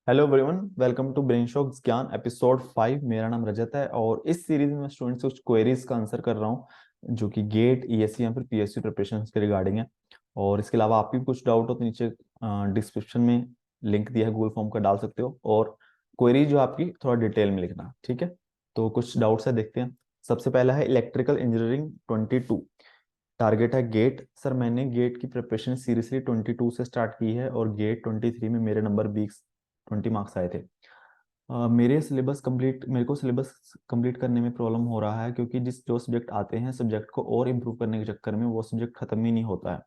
Hello everyone, welcome to Brain Shock Gyaan episode 5। मेरा नाम रजत है और इस सीरीज में मैं स्टूडेंट्स से कुछ क्वेरीज का आंसर कर रहा हूँ जो कि गेट ईएससी या फिर पीएससी प्रिपरेशन के रिगार्डिंग है। और इसके अलावा आप भी कुछ डाउट हो तो नीचे डिस्क्रिप्शन में लिंक दिया है, गूगल फॉर्म का, डाल सकते हो। और क्वेरी जो आपकी थोड़ा डिटेल में लिखना, ठीक है। तो कुछ डाउट्स है, देखते हैं। सबसे पहला है इलेक्ट्रिकल इंजीनियरिंग 22, टारगेट है गेट। सर मैंने गेट की प्रिपरेशन सीरियसली 22 से स्टार्ट की है और गेट 23 में मेरे नंबर 20 मार्क्स आए थे। मेरे को सिलेबस कंप्लीट करने में प्रॉब्लम हो रहा है क्योंकि जो सब्जेक्ट आते हैं सब्जेक्ट को और इम्प्रूव करने के चक्कर में वो सब्जेक्ट खत्म ही नहीं होता है।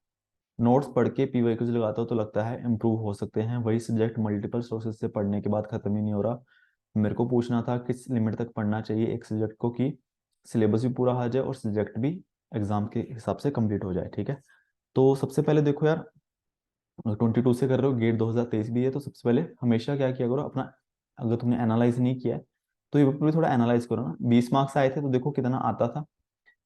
नोट्स पढ़ के पीवाईक्यूज लगाता हूँ तो लगता है इम्प्रूव हो सकते हैं, वही सब्जेक्ट मल्टीपल सोर्सेज से पढ़ने के बाद खत्म ही नहीं हो रहा। मेरे को पूछना था किस लिमिट तक पढ़ना चाहिए एक सब्जेक्ट को कि सिलेबस भी पूरा आ जाए और सब्जेक्ट भी एग्जाम के हिसाब से कंप्लीट हो जाए, ठीक है। तो सबसे पहले देखो यार, 22 से कर रहे हो, गेट 2023 भी है, तो सबसे पहले हमेशा क्या किया करो अपना। अगर तुमने एनालाइज नहीं किया है तो ये भी थोड़ा एनालाइज करो ना। 20 मार्क्स आए थे तो देखो कितना आता था,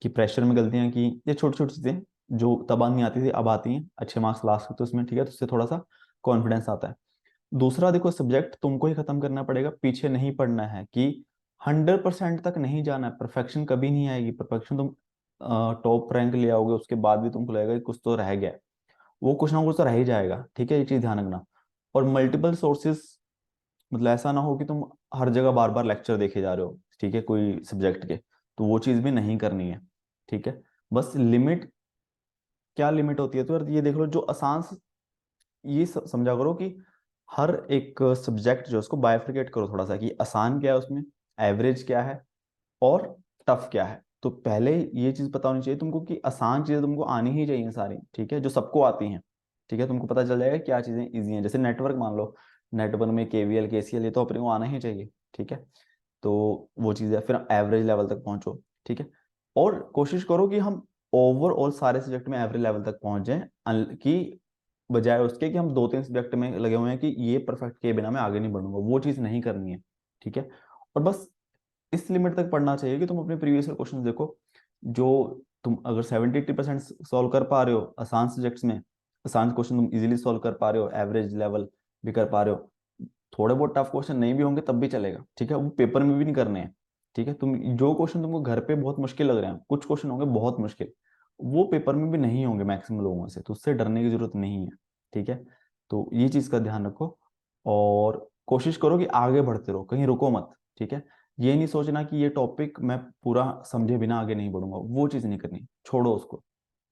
कि प्रेशर में गलतियां की, ये छोटी छोटी चीजें जो तब नहीं आती थी अब आती हैं। अच्छे मार्क्स ला सकते हो उसमें, ठीक है, तो उससे थोड़ा सा कॉन्फिडेंस आता है। दूसरा देखो, सब्जेक्ट तुमको ही खत्म करना पड़ेगा, पीछे नहीं पड़ना है कि 100% तक नहीं जाना है। परफेक्शन कभी नहीं आएगी। परफेक्शन तुम टॉप रैंक ले आओगे उसके बाद भी तुमको लगेगा कि कुछ तो रह गया है। वो कुछ ना कुछ तो रह ही जाएगा, ठीक है, ये चीज ध्यान रखना। और मल्टीपल सोर्सेस, मतलब ऐसा ना हो कि तुम हर जगह बार बार लेक्चर देखे जा रहे हो, ठीक है, कोई सब्जेक्ट के, तो वो चीज भी नहीं करनी है, ठीक है। बस लिमिट, क्या लिमिट होती है तो यार ये देख लो, जो आसान ये समझा करो कि हर एक सब्जेक्ट जो है उसको बाइफरकेट करो थोड़ा सा, कि आसान क्या है उसमें, एवरेज क्या है और टफ क्या है। तो पहले ये चीज पता होनी चाहिए तुमको कि आसान चीजें तुमको आनी ही चाहिए सारी, ठीक है, जो सबको आती हैं, ठीक है। तुमको पता चल जाएगा क्या चीजें इजी हैं। जैसे नेटवर्क मान लो, नेटवर्क में केवीएल केसीएल ये तो अपने को आना ही चाहिए, ठीक है। तो वो चीज़ है, फिर एवरेज लेवल तक पहुंचो, ठीक है। और कोशिश करो कि हम ओवरऑल सारे सब्जेक्ट में एवरेज लेवल तक पहुंच जाएं, कि बजाय उसके कि हम दो तीन सब्जेक्ट में लगे हुए हैं कि ये परफेक्ट किए बिना मैं आगे नहीं बढ़ूंगा, वो चीज़ नहीं करनी है, ठीक है। और बस इस लिमिट तक पढ़ना चाहिए कि तुम अपने प्रीवियस ईयर क्वेश्चन देखो, जो तुम अगर 70-80% सॉल्व कर पा रहे हो आसान सब्जेक्ट्स में, आसान क्वेश्चन तुम इजीली सॉल्व कर पा रहे हो, एवरेज लेवल भी कर पा रहे हो, थोड़े बहुत टफ क्वेश्चन नहीं भी होंगे तब भी चलेगा, ठीक है, वो पेपर में भी नहीं करने हैं, ठीक है। तुम जो क्वेश्चन तुमको घर पे बहुत मुश्किल लग रहे हैं, कुछ क्वेश्चन होंगे बहुत मुश्किल, वो पेपर में भी नहीं होंगे मैक्सिमम लोगों से, तो उससे डरने की जरूरत नहीं है, ठीक है। तो ये चीज का ध्यान रखो और कोशिश करो कि आगे बढ़ते रहो, कहीं रुको मत, ठीक है। ये नहीं सोचना कि ये टॉपिक मैं पूरा समझे बिना आगे नहीं बढ़ूंगा, वो चीज नहीं करनी, छोड़ो उसको,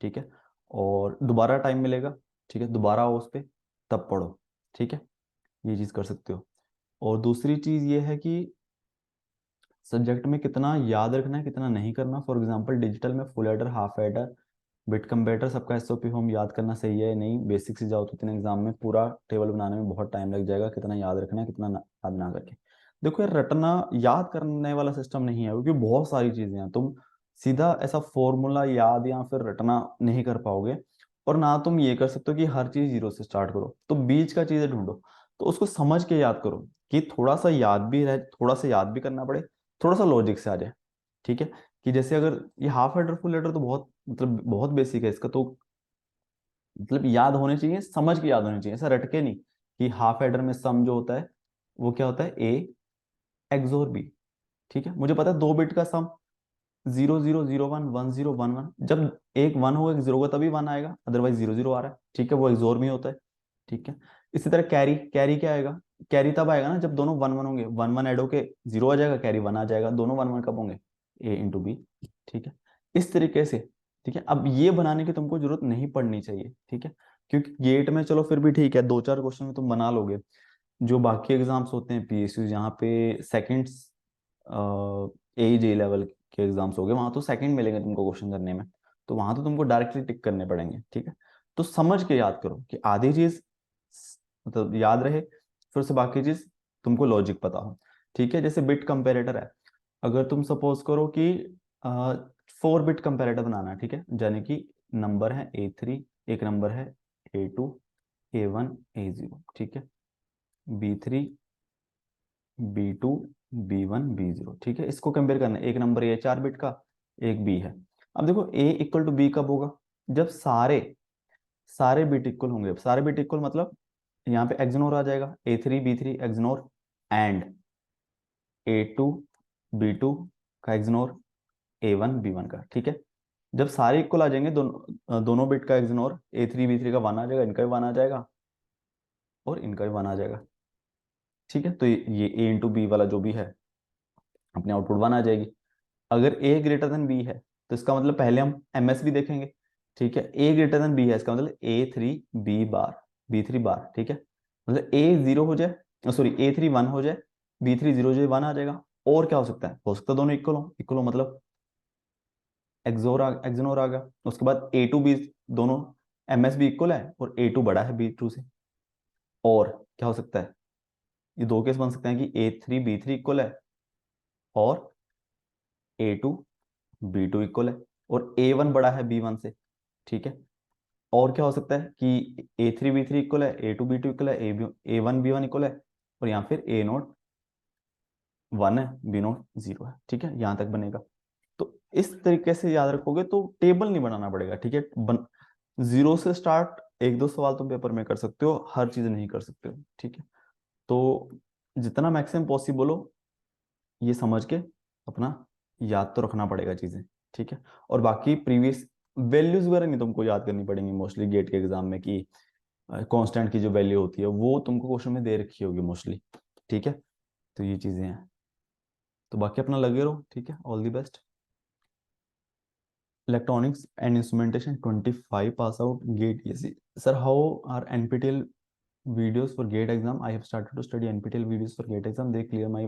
ठीक है। और दोबारा टाइम मिलेगा, ठीक है, दोबारा आओ उस पे, तब पढ़ो, ठीक है। ये चीज कर सकते हो। और दूसरी चीज ये है कि सब्जेक्ट में कितना याद रखना है कितना नहीं करना। फॉर एग्जांपल डिजिटल में full adder, half adder, bit कंपेटर, सबका एसओपी फॉर्म याद करना सही है नहीं, बेसिक से जाओ तो तीन एग्जाम में पूरा टेबल बनाने में बहुत टाइम लग जाएगा, कितना याद रखना है कितना याद ना करके। देखो यार, रटना याद करने वाला सिस्टम नहीं है, क्योंकि बहुत सारी चीजें हैं, तुम सीधा ऐसा फॉर्मूला याद या फिर रटना नहीं कर पाओगे। और ना तुम ये कर सकते हो कि हर चीज जीरो से स्टार्ट करो, तो बीच का चीजें ढूंढो, तो उसको समझ के याद करो, कि थोड़ा सा याद भी रहे, थोड़ा सा याद भी करना पड़े, थोड़ा सा लॉजिक से आ जाए, ठीक है। कि जैसे अगर ये हाफ एडर फुल एडर तो बहुत मतलब बहुत बेसिक है इसका, तो मतलब याद होने चाहिए, समझ के याद होने चाहिए, ऐसा रटके नहीं। कि हाफ एडर में सम जो होता है वो क्या होता है, ए एक्सोर बी, ठीक है। मुझे पता है 2 बिट का सम 00011011, जब एक वन होगा एक जीरो होगा तभी वन आएगा, अदरवाइज 00 आ रहा है, ठीक है, वो एक्सोर में होता है, ठीक है। इसी तरह कैरी, कैरी क्या आएगा, कैरी तब आएगा ना जब दोनों वन वन होंगे, वन वन ऐड होके जीरो आ जाएगा, कैरी वन आ जाएगा, दोनों वन वन कब होंगे, ए इंटू बी, ठीक है। इस तरीके से, ठीक है। अब ये बनाने की तुमको जरूरत नहीं पड़नी चाहिए, ठीक है, क्योंकि गेट में चलो फिर भी ठीक है, दो चार क्वेश्चन में तुम बना लोगे। जो बाकी एग्जाम्स होते हैं पीएसयू, जहाँ पे सेकंड्स ए जे लेवल के एग्जाम्स हो गए, वहां तो सेकंड मिलेंगे तुमको क्वेश्चन करने में, तो वहां तो तुमको डायरेक्टली टिक करने पड़ेंगे, ठीक है। तो समझ के याद करो कि आधी चीज मतलब याद रहे, फिर से बाकी चीज तुमको लॉजिक पता हो, ठीक है। जैसे बिट कंपेरेटर है, अगर तुम सपोज करो कि 4 बिट कंपेरेटर बनाना है, ठीक है, यानी कि नंबर है A3, एक नंबर है A2, A1, A0, ठीक है, B3, B2, B1, B0, ठीक है। इसको कंपेयर करना है, एक नंबर ए 4 बिट का, एक बी है। अब देखो ए इक्वल टू बी कब होगा, जब सारे सारे बिट इक्वल होंगे। सारे बिट इक्वल मतलब यहाँ पे एक्सनोर आ जाएगा, A3B3 एक्सनोर एंड A2B2 का एक्सनोर A1B1 का, ठीक है। जब सारे इक्वल आ जाएंगे, दोनों बिट का एक्सनोर A3B3 का 1 आ जाएगा, इनका भी 1 आ जाएगा और इनका भी 1 आ जाएगा, ठीक है। तो ये A इंटू बी वाला जो भी है अपने आउटपुट 1 आ जाएगी। अगर A ग्रेटर देन B है तो इसका मतलब पहले हम MSB देखेंगे, ठीक है। A ग्रेटर देन B है, इसका मतलब A3B बार B3 बार, ठीक है। मतलब A 0 हो जाए, सॉरी A3 1 हो जाए, B3 0 हो जाए, 1 आ जाएगा। और क्या हो सकता है दोनों इक्वल हो मतलब एक्सोनोर आ गया। उसके बाद A2B, दोनों MSB इक्वल है और A2 बड़ा है B2 से। और क्या हो सकता है, ये दो केस बन सकते हैं कि A3B3 इक्वल है और A2B2 इक्वल है और A1 बड़ा है B1 से, ठीक है। और क्या हो सकता है कि A3B3 इक्वल है, A2B2 इक्वल है, A1B1 इक्वल है और यहाँ फिर A0 1 है, B0 0 है, ठीक है। यहाँ तक बनेगा। तो इस तरीके से याद रखोगे तो टेबल नहीं बनाना पड़ेगा, ठीक है। जीरो से स्टार्ट 1-2 सवाल तुम पेपर में कर सकते हो, हर चीज नहीं कर सकते हो, ठीक है। तो जितना मैक्सिमम पॉसिबल हो ये समझ के अपना याद तो रखना पड़ेगा चीजें, ठीक है। और बाकी प्रीवियस वैल्यूज वगैरह नहीं तुमको याद करनी पड़ेंगी मोस्टली गेट के एग्जाम में, कि कांस्टेंट की जो वैल्यू होती है वो तुमको क्वेश्चन में दे रखी होगी मोस्टली, ठीक है। तो ये चीजें हैं, तो बाकी अपना लगे रहो, ठीक है। All the best. Electronics and instrumentation 25 pass out GATE ESE। Sir how are NPTEL videos for GATE exam? I have started to study NPTEL videos for GATE exam. They clear my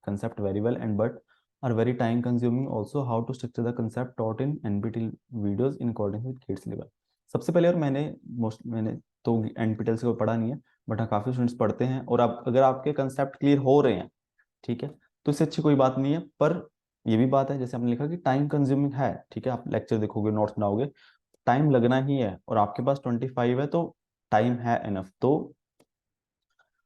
concept very well and but are very time consuming. Also, how to structure the concept taught in NPTEL videos in accordance with GATE syllabus. सबसे पहले, और मैंने तो NPTEL से कोई पढ़ा नहीं है, बट हाँ काफी स्टूडेंट्स पढ़ते हैं। और आप अगर आपके कंसेप्ट क्लियर हो रहे हैं, ठीक है, तो इससे अच्छी कोई बात नहीं है। पर ये भी बात है, जैसे आपने लिखा कि टाइम कंज्यूमिंग है, ठीक है। आप लेक्चर देखोगे, नोट्स बनाओगे, टाइम लगना ही है। और आपके पास 25 है तो टाइम है इनफ। तो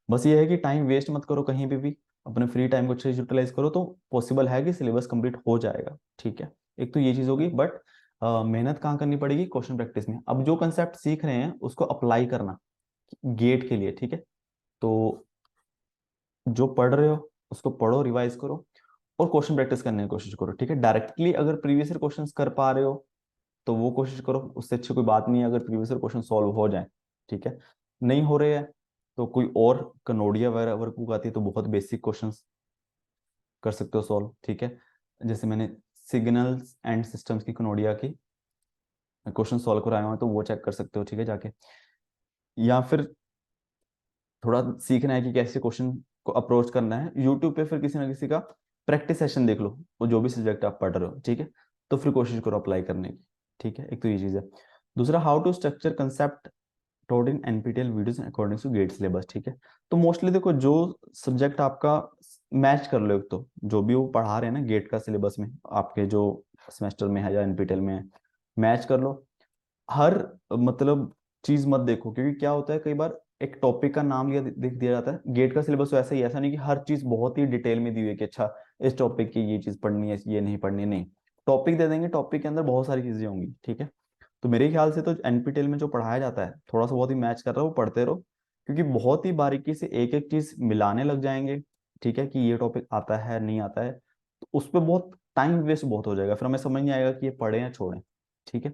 बस ये है कि टाइम वेस्ट मत करो कहीं पे भी, अपने फ्री टाइम को अच्छे से यूटिलाइज करो, तो पॉसिबल है कि सिलेबस कंप्लीट हो जाएगा, ठीक है। एक तो ये चीज होगी, बट मेहनत कहाँ करनी पड़ेगी, क्वेश्चन प्रैक्टिस में। अब जो कंसेप्ट सीख रहे हैं उसको अप्लाई करना गेट के लिए, ठीक है। तो जो पढ़ रहे हो उसको पढ़ो, रिवाइज करो और क्वेश्चन प्रैक्टिस करने की कोशिश करो, ठीक है। डायरेक्टली अगर प्रीवियस ईयर क्वेश्चन कर पा रहे हो तो वो कोशिश करो, उससे अच्छी कोई बात नहीं है अगर प्रीवियस ईयर क्वेश्चन सॉल्व हो जाए, ठीक है। नहीं हो रहे हैं तो कोई और कनोडिया वगैरह वर्कबुक आती है तो बहुत बेसिक क्वेश्चंस कर सकते हो सॉल्व, ठीक है। जैसे मैंने सिग्नल्स एंड सिस्टम्स की कनोडिया की क्वेश्चन सॉल्व कराए हुए हैं तो वो चेक कर सकते हो, ठीक है, जाके। या फिर थोड़ा सीखना है कि कैसे क्वेश्चन को अप्रोच करना है, यूट्यूब पे फिर किसी ना किसी का प्रैक्टिस सेशन देख लो, वो जो भी सब्जेक्ट आप पढ़ रहे हो, ठीक है। तो फिर कोशिश करो अप्लाई करने की, ठीक है। एक तो ये चीज है। दूसरा, how to structure concept taught in NPTEL videos according to GATE syllabus, ठीक है। तो मोस्टली देखो, जो सब्जेक्ट आपका मैच कर लो, एक तो जो भी वो पढ़ा रहे हैं ना गेट का सिलेबस में, आपके जो सेमेस्टर में है या NPTEL में है, मैच कर लो। हर मतलब चीज मत देखो, क्योंकि क्या होता है कई बार एक टॉपिक का नाम लिया देख दिया जाता है। गेट का सिलेबस वैसा ही, ऐसा नहीं कि हर चीज बहुत ही डिटेल में दी हुई है कि अच्छा इस टॉपिक की ये चीज पढ़नी है, ये नहीं पढ़नी, नहीं। टॉपिक दे देंगे, टॉपिक के अंदर बहुत सारी चीजें होंगी, ठीक है। तो मेरे ख्याल से तो NPTEL में जो पढ़ाया जाता है थोड़ा सा बहुत ही मैच कर रहा है, वो पढ़ते रहो, क्योंकि बहुत ही बारीकी से एक एक चीज मिलाने लग जाएंगे, ठीक है, कि ये टॉपिक आता है नहीं आता है, तो उस पर बहुत टाइम वेस्ट बहुत हो जाएगा, फिर हमें समझ नहीं आएगा कि ये पढ़े या छोड़ें, ठीक है।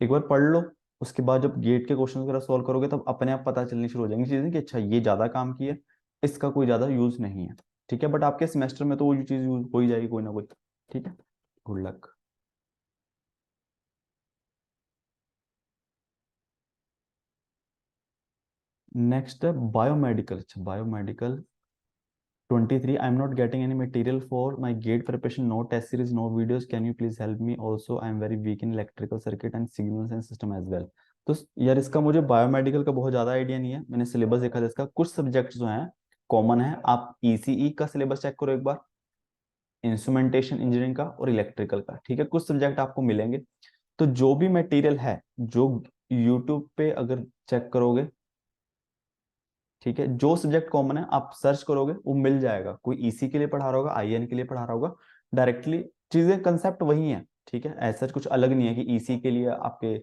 एक बार पढ़ लो, उसके बाद जब गेट के क्वेश्चन वगैरह सॉल्व करोगे तब अपने आप पता चलनी शुरू हो जाएंगी चीजें कि अच्छा ये ज्यादा काम की है, इसका कोई ज्यादा यूज नहीं है, ठीक है। बट आपके सेमेस्टर में तो वो चीज यूज हो ही जाएगी कोई ना कोई, ठीक है। Good luck. नेक्स्ट है बायोमेडिकल। अच्छा, biomedical 23, I am not getting any material for my gate preparation, no test series, no videos, can you please help me? Also I am very weak in electrical circuit and signals and system as well। तो यार इसका मुझे biomedical का बहुत ज्यादा idea नहीं है, मैंने सिलेबस देखा था इसका, कुछ सब्जेक्ट जो हैं कॉमन है। आप ECE का सिलेबस चेक करो एक बार, इंस्ट्रूमेंटेशन इंजीनियरिंग का और इलेक्ट्रिकल का, ठीक है। कुछ सब्जेक्ट आपको मिलेंगे। तो जो भी मटेरियल है, जो यूट्यूब पे अगर चेक करोगे, ठीक है, जो सब्जेक्ट कॉमन है आप सर्च करोगे वो मिल जाएगा। कोई EC के लिए पढ़ा रहा होगा, IN के लिए पढ़ा रहा होगा, डायरेक्टली चीजें कंसेप्ट वही है, ठीक है। ऐसा कुछ अलग नहीं है कि EC के लिए आपके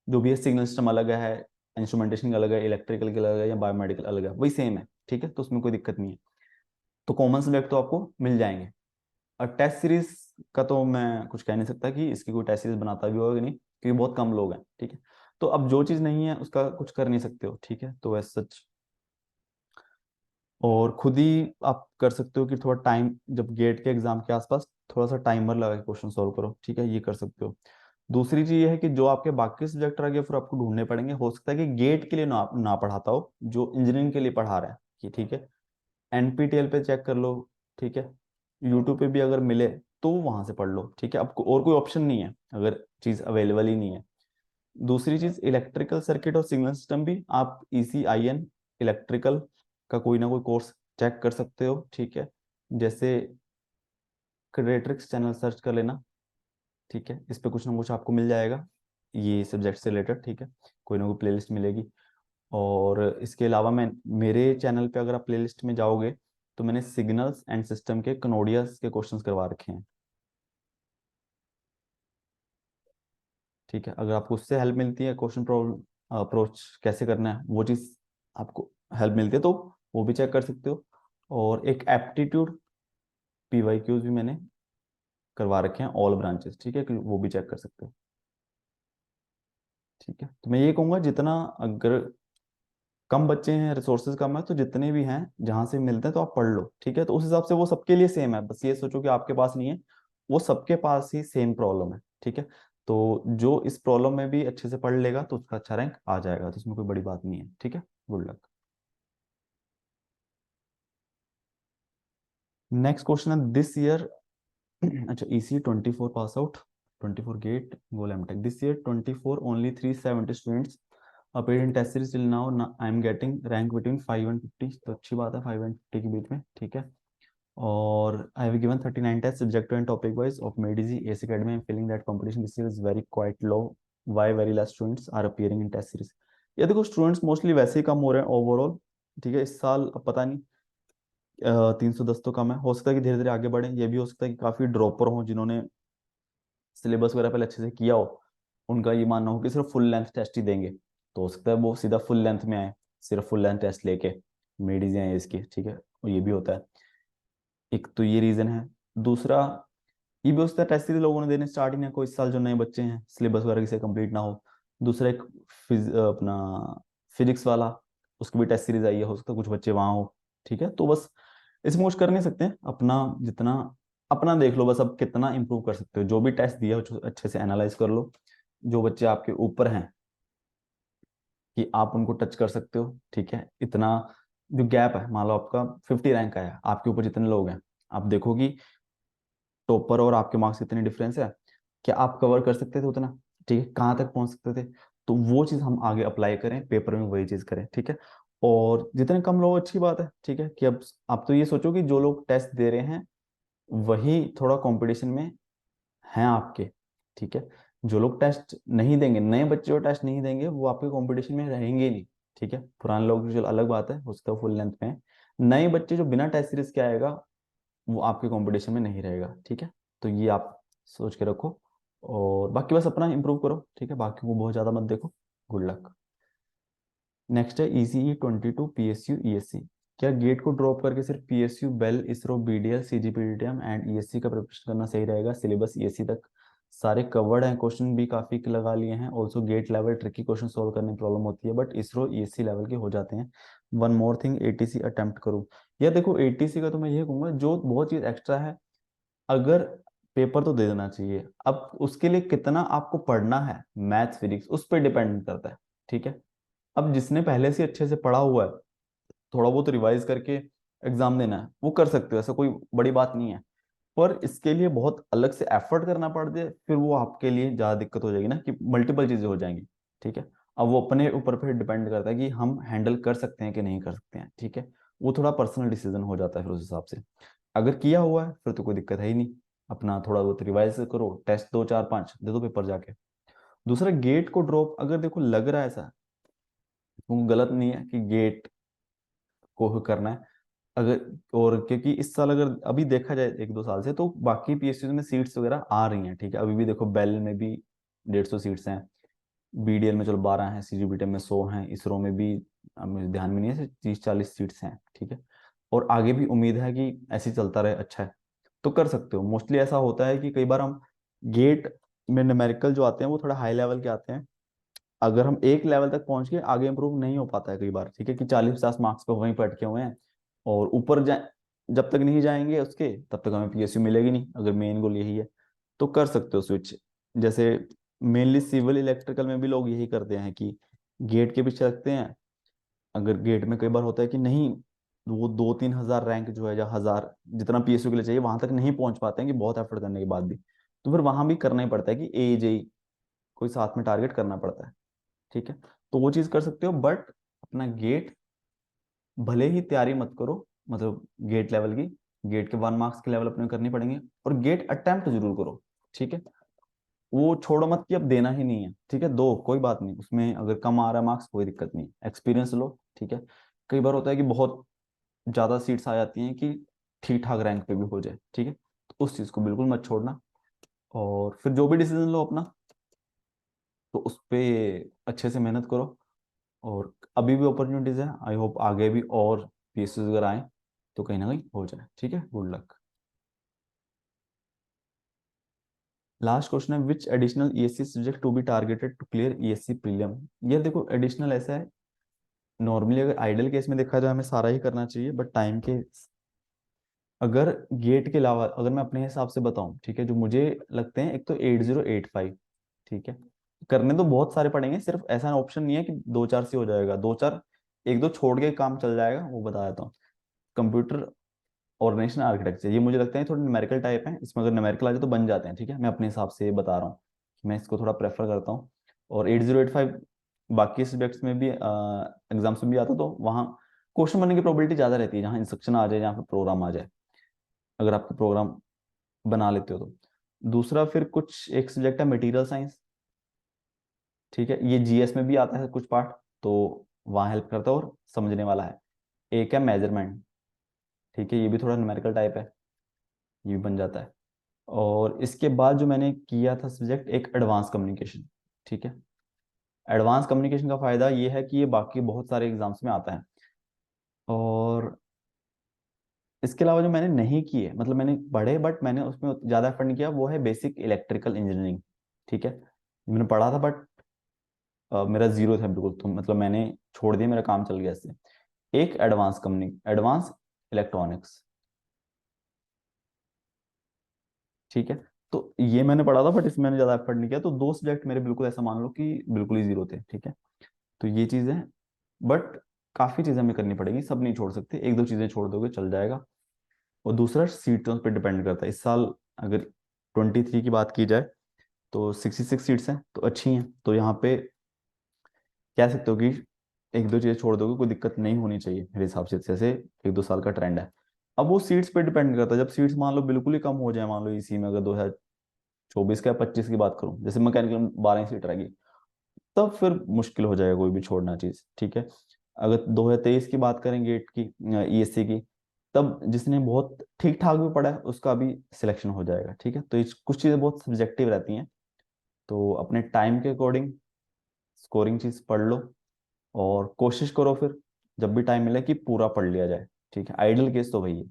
जो भी है सिग्नल सिस्टम अलग है, इंस्ट्रूमेंटेशन का अलग है, इलेक्ट्रिकल का अलग है, या बायोमेडिकल अलग है, वही सेम है, ठीक है, तो उसमें कोई दिक्कत नहीं है। तो कॉमन सब्जेक्ट तो आपको मिल जाएंगे। और टेस्ट सीरीज का तो मैं कुछ कह नहीं सकता कि इसकी कोई टेस्ट सीरीज बनाता भी होगा कि नहीं, क्योंकि बहुत कम लोग हैं, ठीक है। तो अब जो चीज़ नहीं है उसका कुछ कर नहीं सकते हो, ठीक है, तो एज सच। और खुद ही आप कर सकते हो कि थोड़ा टाइम, जब गेट के एग्जाम के आसपास थोड़ा सा टाइमर लगा के क्वेश्चन सॉल्व करो, ठीक है, ये कर सकते हो। दूसरी चीज ये है कि जो आपके बाकी सब्जेक्ट रह गए फिर आपको ढूंढने पड़ेंगे, हो सकता है कि गेट के लिए ना पढ़ाता हो, जो इंजीनियरिंग के लिए पढ़ा रहा है, कि ठीक है, एनपीटीएल पे चेक कर लो, ठीक है, यूट्यूब पे भी अगर मिले तो वहां से पढ़ लो, ठीक है, अब और कोई ऑप्शन नहीं है अगर चीज अवेलेबल ही नहीं है। दूसरी चीज, इलेक्ट्रिकल सर्किट और सिग्नल सिस्टम भी आप ECIN इलेक्ट्रिकल का कोई ना कोई कोर्स चेक कर सकते हो, ठीक है, जैसे क्रेट्रिक्स चैनल सर्च कर लेना, ठीक है, इस पे कुछ ना कुछ आपको मिल जाएगा ये सब्जेक्ट से रिलेटेड, ठीक है, कोई ना कोई प्लेलिस्ट मिलेगी। और इसके अलावा मैं, मेरे चैनल पे अगर आप प्लेलिस्ट में जाओगे तो मैंने सिग्नल्स एंड सिस्टम के कनोडियस के क्वेश्चंस करवा रखे हैं, ठीक है, अगर आपको उससे हेल्प मिलती है, क्वेश्चन प्रॉब्लम अप्रोच कैसे करना है वो चीज़ आपको हेल्प मिलती है, तो वो भी चेक कर सकते हो। और एक एप्टीट्यूड PYQs भी मैंने करवा रखे हैं ऑल ब्रांचेस, ठीक है, कि वो भी चेक कर सकते हो, ठीक है। तो मैं ये कहूँगा जितना, अगर कम बच्चे हैं, रिसोर्सेज कम है, तो जितने भी हैं जहां से मिलते हैं तो आप पढ़ लो, ठीक है, तो उस हिसाब से वो सबके लिए सेम है, बस ये सोचो कि आपके पास नहीं है, वो सबके पास ही सेम प्रॉब्लम है, ठीक है। तो जो इस प्रॉब्लम में भी अच्छे से पढ़ लेगा तो उसका अच्छा रैंक आ जाएगा, तो इसमें कोई बड़ी बात नहीं है, ठीक है। Good luck. नेक्स्ट क्वेश्चन है दिस ईयर। अच्छा, EC 24 pass out, 24 GATE goal MTech this year 24 only 370 students appeared in test series till now. I am getting rank between 5 and 50, तो अच्छी बात है, 5 and 50 के बीच में, ठीक है। और I have given 39 test subjective and topic wise of मेडिजी एस academy. I am feeling that competition this year is very quite low, why very less students are appearing in test series. ये देखो, students mostly वैसे ही कम हो रहे हैं overall, ठीक है, इस साल अब पता नहीं, 310 तो कम है, हो सकता है कि धीरे धीरे आगे बढ़े, ये भी हो सकता है कि काफी ड्रॉपर हों जिन्होंने सिलेबस वगैरह पहले अच्छे से किया हो, उनका ये मानना हो कि सिर्फ फुल लेंथ टेस्ट ही देंगे, तो हो सकता है वो सीधा फुल लेंथ में आए, सिर्फ फुल लेंथ टेस्ट लेके मेडिज हैं इसकी, ठीक है, और ये भी होता है, एक तो ये रीजन है। दूसरा ये भी हो सकता है टेस्ट सीरीज लोगों ने देने स्टार्ट ही ना, कोई इस साल जो नए बच्चे हैं सिलेबस वगैरह किसे कंप्लीट ना हो। दूसरा एक अपना फिजिक्स वाला, उसकी भी टेस्ट सीरीज आई है, हो सकता है कुछ बच्चे वहाँ हो, ठीक है, तो बस इसमें कुछ कर नहीं सकते हैं, अपना जितना अपना देख लो बस, अब कितना इंप्रूव कर सकते हो, जो भी टेस्ट दिया हो अच्छे से एनालाइज कर लो, जो बच्चे आपके ऊपर हैं कि आप उनको टच कर सकते हो, ठीक है, इतना जो गैप है, मान लो आपका 50 रैंक का है, आपके ऊपर जितने लोग हैं, आप देखो कि टॉपर और आपके मार्क्स कितने डिफरेंस है, क्या आप कवर कर सकते थे उतना, ठीक है, कहाँ तक पहुंच सकते थे, तो वो चीज़ हम आगे अप्लाई करें, पेपर में वही चीज़ करें, ठीक है। और जितने कम लोग अच्छी बात है, ठीक है, कि अब आप तो ये सोचो कि जो लोग टेस्ट दे रहे हैं वही थोड़ा कंपटीशन में हैं आपके, ठीक है, जो लोग टेस्ट नहीं देंगे, नए बच्चे जो टेस्ट नहीं देंगे वो आपके कंपटीशन में रहेंगे ही नहीं, ठीक है, पुराने लोग जो अलग बात है, उसका फुल लेंथ में है। नए बच्चे जो बिना टेस्ट सीरीज के आएगा वो आपके कंपटीशन में नहीं रहेगा, ठीक है, तो ये आप सोच के रखो। और बाकी बस अपना इंप्रूव करो, ठीक है, बाकी को बहुत ज़्यादा मत देखो। Good luck. नेक्स्ट है ECE 22 PSU ESC। क्या गेट को ड्रॉप करके सिर्फ PSU BEL ISRO BDL CGPDTM and ESC का प्रिपरेशन करना सही रहेगा? सिलेबस ESC तक सारे कवर्ड हैं, क्वेश्चन भी काफ़ी लगा लिए हैं, also get level tricky question solve करने में प्रॉब्लम होती है, बट इसरो ESC लेवल के हो जाते हैं। One more thing, ATC attempt करूँ? या देखो, ATC का तो मैं ये कहूँगा, जो बहुत चीज़ एक्स्ट्रा है, अगर पेपर तो दे देना चाहिए, अब उसके लिए कितना आपको पढ़ना है, मैथ्स फिजिक्स उस पर डिपेंड करता है, ठीक है। अब जिसने पहले से अच्छे से पढ़ा हुआ है, थोड़ा बहुत रिवाइज करके एग्जाम देना है, वो कर सकते हो, ऐसा कोई बड़ी बात नहीं है, पर इसके लिए बहुत अलग से एफर्ट करना पड़ जाए फिर वो आपके लिए ज़्यादा दिक्कत हो जाएगी ना, कि मल्टीपल चीज़ें हो जाएंगी, ठीक है। अब वो अपने ऊपर फिर डिपेंड करता है कि हम हैंडल कर सकते हैं कि नहीं कर सकते हैं, ठीक है, वो थोड़ा पर्सनल डिसीजन हो जाता है फिर उस हिसाब से। अगर किया हुआ है फिर तो कोई दिक्कत है ही नहीं, अपना थोड़ा बहुत रिवाइज करो, टेस्ट 2 4 5 दे दो, पेपर जाके। दूसरा, गेट को ड्रॉप अगर देखो लग रहा है ऐसा, वो गलत नहीं है कि गेट को करना है, अगर, और क्योंकि इस साल अगर अभी देखा जाए 1 2 साल से, तो बाकी PSU में सीट्स वगैरह आ रही हैं, ठीक है, अभी भी देखो बेल में भी 150 सीट्स हैं, BDL में चलो 12 हैं, CGBTM में 100 हैं, इसरो में भी मुझे ध्यान में नहीं है, 30-40 सीट्स हैं, ठीक है। और आगे भी उम्मीद है कि ऐसे ही चलता रहे, अच्छा है, तो कर सकते हो। मोस्टली ऐसा होता है कि कई बार हम गेट में न्यूमेरिकल जो आते हैं वो थोड़ा हाई लेवल के आते हैं, अगर हम एक लेवल तक पहुंच के आगे इंप्रूव नहीं हो पाता है कई बार, ठीक है, कि 40-50 मार्क्स पे वहीं पे अटके हुए हैं, और ऊपर जाए जब तक नहीं जाएंगे उसके तब तक हमें PSU मिलेगी नहीं, अगर मेन गोल यही है तो कर सकते हो स्विच। जैसे मेनली सिविल इलेक्ट्रिकल में भी लोग यही करते हैं कि गेट के पीछे रखते हैं, अगर गेट में कई बार होता है कि नहीं, वो 2-3 हज़ार रैंक जो है या 1,000 जितना PSU के लिए चाहिए वहां तक नहीं पहुंच पाते हैं कि बहुत एफर्ट करने के बाद भी, तो फिर वहां भी करना ही पड़ता है कि AJE कोई साथ में टारगेट करना पड़ता है, ठीक है। तो वो चीज कर सकते हो, बट अपना गेट भले ही तैयारी मत करो, मतलब गेट लेवल की, गेट के 1 मार्क्स के लेवल अपने करनी पड़ेंगे, और गेट अटेम्प्ट जरूर करो, ठीक है। वो छोड़ो मत कि अब देना ही नहीं है, ठीक है, दो कोई बात नहीं, उसमें अगर कम आ रहा है मार्क्स कोई दिक्कत नहीं, एक्सपीरियंस लो, ठीक है। कई बार होता है कि बहुत ज्यादा सीट्स आ जाती हैं कि ठीक ठाक रैंक पे भी हो जाए, ठीक है, तो उस चीज को बिल्कुल मत छोड़ना, और फिर जो भी डिसीजन लो अपना, तो उस पे अच्छे से मेहनत करो, और अभी भी अपॉर्चुनिटीज है, आई होप आगे भी और पीएससी अगर आए तो कहीं ना कहीं हो जाए, ठीक है, गुड लक। लास्ट क्वेश्चन है, which additional ESC subject to be targeted to clear ESC prelim. ये देखो एडिशनल ऐसा है, नॉर्मली अगर आइडियल केस में देखा जाए हमें सारा ही करना चाहिए, बट टाइम के, अगर गेट के अलावा अगर मैं अपने हिसाब से बताऊं, ठीक है, जो मुझे लगते हैं, एक तो 8085, ठीक है, करने तो बहुत सारे पड़ेंगे, सिर्फ ऐसा ऑप्शन नहीं है कि 2-4 से हो जाएगा, 2-4 एक दो छोड़ के काम चल जाएगा, वो बता देता हूँ। कंप्यूटर ऑर्गेनाइजेशन आर्किटेक्चर, ये मुझे लगता है थोड़े न्यूमेरिकल टाइप है, इसमें अगर न्यूमेरिकल आ जाए तो बन जाते हैं, ठीक है, मैं अपने हिसाब से बता रहा हूँ कि मैं इसको थोड़ा प्रेफर करता हूँ। और 8085 बाकी सब्जेक्ट्स में भी एग्जाम्स में भी आता, तो वहाँ क्वेश्चन बनने की प्रोबेबिलिटी ज़्यादा रहती है, जहाँ इंस्ट्रक्शन आ जाए, जहाँ पे प्रोग्राम आ जाए, अगर आपको प्रोग्राम बना लेते हो तो। दूसरा फिर कुछ एक सब्जेक्ट है मटेरियल साइंस, ठीक है, ये GS में भी आता है कुछ पार्ट, तो वहाँ हेल्प करता है और समझने वाला है। एक है मेजरमेंट, ठीक है, ये भी थोड़ा न्यूमेरिकल टाइप है, ये भी बन जाता है। और इसके बाद जो मैंने किया था सब्जेक्ट, एक एडवांस कम्युनिकेशन, ठीक है। एडवांस कम्युनिकेशन का फायदा ये है कि ये बाकी बहुत सारे एग्जाम्स में आता है। और इसके अलावा जो मैंने नहीं किए, मतलब मैंने पढ़े बट मैंने उसमें ज़्यादा एफर्ट नहीं किया, वो है बेसिक इलेक्ट्रिकल इंजीनियरिंग, ठीक है, मैंने पढ़ा था बट मेरा जीरो था बिल्कुल, तो मतलब मैंने छोड़ दिया, मेरा काम चल गया इससे। एक एडवांस इलेक्ट्रॉनिक्स, ठीक है, तो ये मैंने पढ़ा था बट इसमें मैंने ज़्यादा एफर्ट नहीं किया, तो दो सब्जेक्ट मेरे बिल्कुल ऐसा मान लो कि बिल्कुल ही जीरो थे, ठीक है। तो ये चीज़ है, बट काफ़ी चीज़ें हमें करनी पड़ेगी, सब नहीं छोड़ सकते, एक दो चीज़ें छोड़ दोगे चल जाएगा। और दूसरा सीटों पे डिपेंड करता है, इस साल अगर 23 की बात की जाए तो 66 सीट्स हैं, तो अच्छी हैं, तो यहाँ पे कह सकते हो कि एक दो चीज़ें छोड़ दोगे कोई दिक्कत नहीं होनी चाहिए मेरे हिसाब से, जैसे 1-2 साल का ट्रेंड है। अब वो सीट्स पे डिपेंड करता है, जब सीट्स मान लो बिल्कुल ही कम हो जाए, मान लो इसी में अगर 2024 का या 25 की बात करूं, जैसे मैकेनिकल में 12 सीट रहेगी, तब फिर मुश्किल हो जाएगा कोई भी छोड़ना चीज़, ठीक है। अगर 2023 की बात करें गेट की, ESC की, तब जिसने बहुत ठीक ठाक भी पढ़ा है उसका भी सिलेक्शन हो जाएगा, ठीक है। तो कुछ चीज़ें बहुत सब्जेक्टिव रहती हैं, तो अपने टाइम के अकॉर्डिंग स्कोरिंग चीज़ पढ़ लो, और कोशिश करो फिर जब भी टाइम मिले कि पूरा पढ़ लिया जाए, ठीक है, आइडियल केस तो वही है,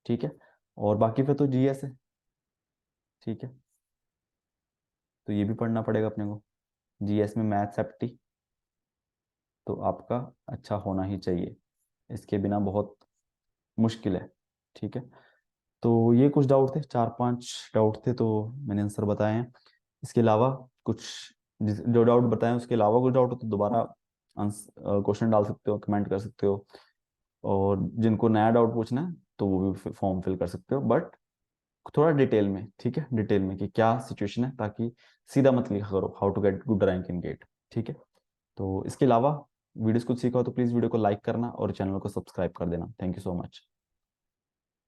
ठीक है। और बाकी फिर तो GS है, ठीक है, तो ये भी पढ़ना पड़ेगा अपने को, GS में मैथ्स एप्टी तो आपका अच्छा होना ही चाहिए, इसके बिना बहुत मुश्किल है, ठीक है। तो ये कुछ डाउट थे, 4-5 डाउट थे, तो मैंने आंसर बताए हैं। इसके अलावा कुछ जो डाउट बताए उसके अलावा कुछ डाउट हो तो दोबारा क्वेश्चन डाल सकते हो, कमेंट कर सकते हो, और जिनको नया डाउट पूछना है तो वो भी फॉर्म फिल कर सकते हो, बट थोड़ा डिटेल में, ठीक है, डिटेल में कि क्या सिचुएशन है, ताकि सीधा मत लिखा करो how to get good rank in GATE, ठीक है। तो इसके अलावा वीडियोस कुछ सीखा हो तो प्लीज़ वीडियो को लाइक करना और चैनल को सब्सक्राइब कर देना। Thank you so much.